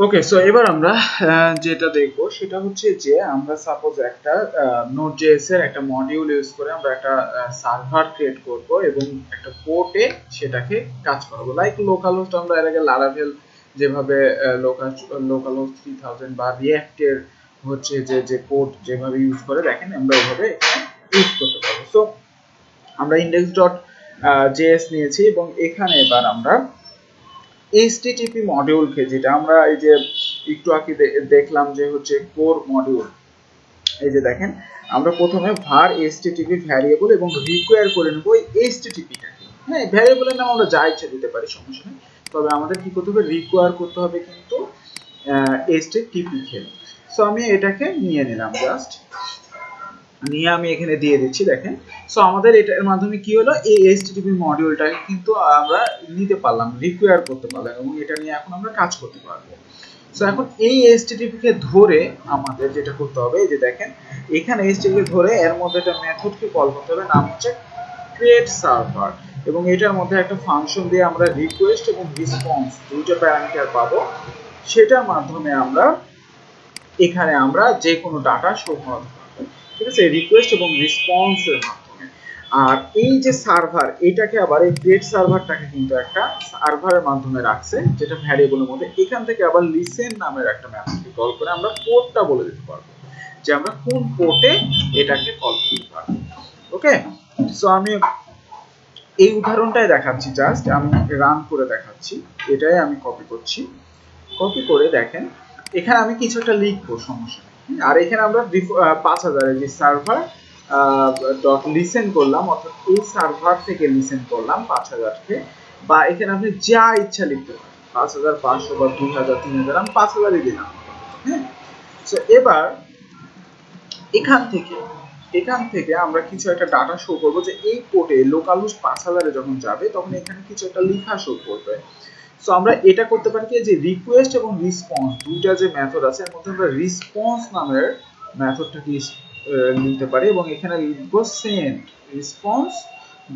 ওকে, so এবার আমরা যেটা দেখবো সেটা হচ্ছে যে আমরা সাপোজ একটা Node.js এর একটা মডিউল ইউজ করে আমরা একটা সার্ভার ক্রিয়েট করব এবং একটা পোর্টে সেটাকে কাজ করাবো। লাইক লোকাল হোস্ট আমরা এর আগে লারাভেল যেভাবে লোকাল হোস্ট 3000 বা রিঅ্যাক্টের হচ্ছে যে পোর্ট যেভাবে ইউজ করে দেখেন আমরা এইভাবে ইউজ করতে পারবো। সো আমরা index.js নিয়েছি এবং এখানে এবার আমরা HTTP মডিউলকে, যেটা আমরা এই যে একটু আগে দেখলাম যে হচ্ছে কোর মডিউল, এই যে দেখেন আমরা প্রথমে var HTTP ভ্যারিয়েবল এবং রিকোয়ার করে নেব এই HTTP টাকে। হ্যাঁ, ভ্যারিয়েবলের নাম আমরা যা ইচ্ছা দিতে পারি, সমস্যা নেই, তবে আমাদের কি করতে হবে, রিকোয়ার করতে হবে কিন্তু HTTP কে। সো আমি এটাকে নিয়ে নিলাম, জাস্ট নিয়ে আমি এখানে দিয়ে দিচ্ছি, দেখেন। সো আমাদের এটার মাধ্যমে কি হলো, এই HTTP মডিউলটাকে কিন্তু আমরা নিতে পারলাম, রিকোয়ার করতে পারলাম এবং এটা নিয়ে এখন আমরা কাজ করতে পারবো। সো এখন এই HTTP কে ধরে আমাদের যেটা করতে হবে, এই যে দেখেন এখানে HTTP কে ধরে এর মধ্যে একটা মেথডকে কল করতে হবে, নাম হচ্ছে ক্রিয়েট সার্ভার, এবং এটার মধ্যে একটা ফাংশন দিয়ে আমরা রিকোয়েস্ট এবং রেসপন্স দুটো প্যারামিটার পাবো। সেটার মাধ্যমে আমরা এখানে আমরা যে কোনো ডাটা শো করাতে পারবো, ঠিক আছে, রিকোয়েস্ট এবং রেসপন্সের মাধ্যমে। আর এই যে সার্ভার, এটাকে আবার এই ক্রিয়েট সার্ভারটাকে কিন্তু একটা সার্ভারের মাধ্যমে রাখছে, যেটা ভ্যারিয়েবলের মধ্যে। এখান থেকে আবার লিসেন নামের একটা মেথডকে কল করে আমরা পোর্টটা বলে দিতে পারবো, যে আমরা কোন পোর্টে এটাকে কল করতে পারবো। ওকে, সো আমি এই উদাহরণটাই দেখাচ্ছি, জাস্ট আমি রান করে দেখাচ্ছি। এটাই আমি কপি করছি, কপি করে দেখেন এখানে আমি কিছু একটা লিখবো, সমস্যা নেই। আর এখানে আমরা 5000 এর যে সার্ভার ডট লিসেন করলাম, অর্থাৎ এই সার্ভার থেকে লিসেন করলাম 5000 কে, বা এখানে আপনি যা ইচ্ছা লিখতে পারেন, 5500 বা 2000 3000, আমি 5000ই দিলাম। হ্যাঁ, সো এবার এখান থেকে আমরা কিছু একটা ডাটা শো করবো, যে এই পোর্টে লোকাল হোস্ট 5000 এ যখন যাবে তখন এখানে কিছু একটা লেখা শো করবে। সো আমরা এটা করতে পারি কি, যে রিকোয়েস্ট এবং রেসপন্স দুইটা যে মেথড আছে, এর মধ্যে আমরা রেসপন্স নামের মেথডটাকে নিতে পারি এবং এখানে লিখব সেন্ড রেসপন্স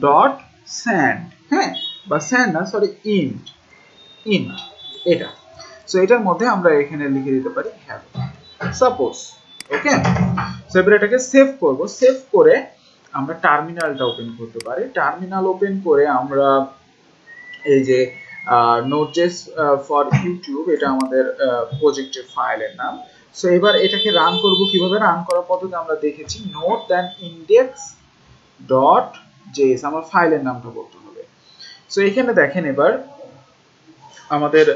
ডট সেন্ড, হ্যাঁ, বা সেন্ড না, সরি, ইন্ট এটা। সো এটার মধ্যে আমরা এখানে লিখে দিতে পারি হ্যালো সাপোজ। ওকে, সো এবার এটাকে সেভ করব, সেভ করে আমরা টার্মিনালটা ওপেন করতে পারি। টার্মিনাল ওপেন করে আমরা এই যে Node.js ফর ইউটিউব, এটা আমাদের প্রজেক্টের ফাইলের নাম। সো এবার এটাকে রান করব, কিভাবে রান করার পদ্ধতি আমরা দেখেছি, নোট দেন index.js আমার ফাইলের নামটা বলতে হবে। সো এখানে দেখেন এবার আমাদের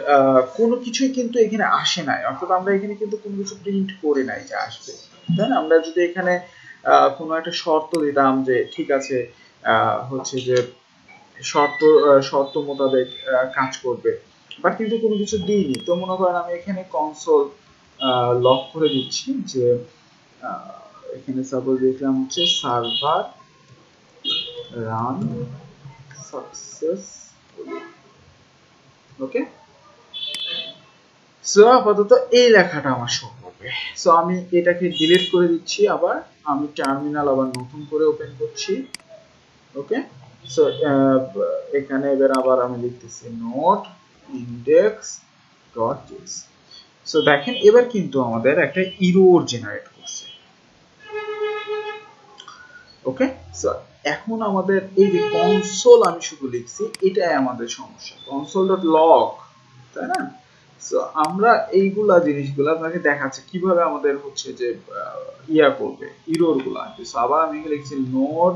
কোনো কিছুই কিন্তু এখানে আসে নাই, অর্থাৎ আমরা এখানে কিন্তু কোনো কিছু প্রিন্ট করে নাই যে আসবে, তাই না? আমরা যদি এখানে কোনো একটা শর্ত দিতাম যে ঠিক আছে হচ্ছে যে শর্ত মোতাবেক কাজ করবে, বাট কিন্তু কোনো কিছু দিইনি। তো মনে করেন আমি এখানে কনসোল লক করে দিচ্ছি, যে এখানে সাপোজ দেখলাম হচ্ছে সার্ভার রান সাকসেসফুলি। ওকে, সো আপাতত এই লেখাটা আমার শো করবে। সো আমি এটাকে ডিলিট করে দিচ্ছি, আবার আমি টার্মিনাল আবার নতুন করে ওপেন করছি। ওকে, সো এখানে এবার আবার আমি লিখতেছি নোট index.js। সো দেখেন এবার কিন্তু আমাদের একটা এরর জেনারেট করছে। ওকে, সো এখন আমাদের এই যে কনসোল আমি শুধু লিখছি, এটাই আমাদের সমস্যা, console.log, তাই না? সো আমরা এইগুলা জিনিসগুলো আপনাকে দেখাচ্ছি কিভাবে আমাদের হচ্ছে যে ইয়া করবে এরর গুলো আসবে। সো আবার আমি লিখছি নোট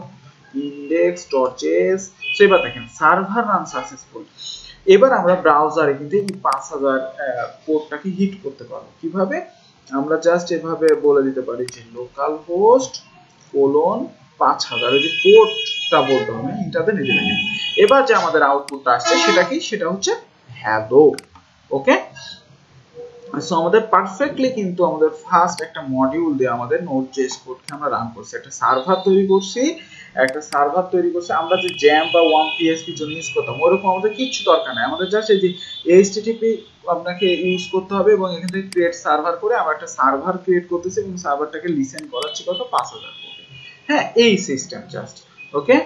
index.js। সো এবার দেখেন সার্ভার রান সাকসেসফুল। এবার আমরা ব্রাউজারে কিন্তু এই 5000 পোর্টটাকে হিট করতে পারবো। কিভাবে? আমরা জাস্ট এভাবে বলে দিতে পারি যে লোকাল হোস্ট কোলন 5000, এই যে পোর্টটা বলতে হবে, এটাতে নিজে দেখেন এবার যে আমাদের আউটপুটটা আসছে সেটা কি, সেটা হচ্ছে হ্যালো। ওকে, সো আমাদের পারফেক্টলি কিন্তু আমাদের ফার্স্ট একটা মডিউল দিয়ে আমাদের Node.js কোডকে আমরা রান করছি, একটা সার্ভার তৈরি করছি, আমরা যে জ্যাম বা 1PSP জন্য ইউজ করতাম ওরকম আমাদের কিছু দরকার নাই, আমাদের জাস্ট এই যে HTTP আপনাকে ইউজ করতে হবে এবং এখান থেকে ক্রিয়েট সার্ভার করে আমরা একটা সার্ভার ক্রিয়েট করতেছি এবং সার্ভারটাকে লিসেন করাচ্ছি কত, 5000 করে। হ্যাঁ, এই সিস্টেম জাস্ট। ওকে,